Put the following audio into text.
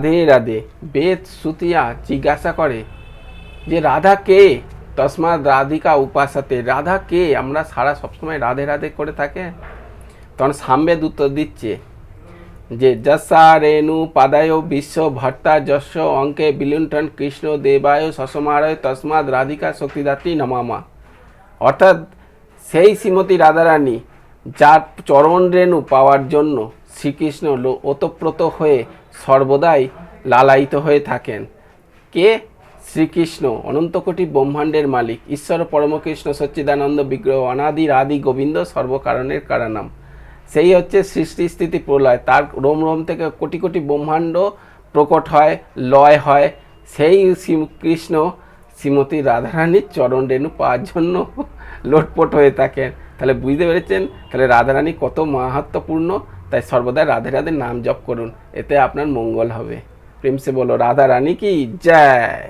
রাধে রাধে। বেদ শ্রুতিয়া জিজ্ঞাসা করে যে রাধা কে, তসমাৎ রাধিকা উপাসতে, রাধা কে? আমরা সারা সবসময় রাধে রাধে করে থাকে। তখন সামবেদ উত্তর দিচ্ছে যে যশা রেণু পাদায় বিশ্ব ভট্টা যশ অঙ্কে বিলুণ্ঠন কৃষ্ণ দেবায় সসমারয় তসমাৎ রাধিকা শক্তিদাত্রী নমামা। অর্থাৎ সেই শ্রীমতী রাধারানী যার চরণ রেণু পাওয়ার জন্য শ্রীকৃষ্ণ ওতপ্রোত হয়ে সর্বদাই লালায়িত হয়ে থাকেন। কে? শ্রীকৃষ্ণ, অনন্তকোটি ব্রহ্মাণ্ডের মালিক, ঈশ্বর পরমকৃষ্ণ সচ্চিদানন্দ বিগ্রহ, অনাদির আদি গোবিন্দ, সর্বকারণের কারণম। সেই হচ্ছে সৃষ্টি স্থিতি প্রলয়, তার রোম রোম থেকে কোটি কোটি ব্রহ্মাণ্ড প্রকট হয়, লয় হয়। সেই শ্রীকৃষ্ণ শ্রীমতী রাধারানীর চরণ রেণু পাওয়ার জন্য লোটপট হয়ে থাকেন। তাহলে বুঝতে পেরেছেন তাহলে রাধারানী কত মাহাত্ম্যপূর্ণ। তাই সর্বদা রাধে রাধে নাম জপ করুন, এতে আপনার মঙ্গল হবে। প্রেম সে বলো রাধা রানী কি জয়।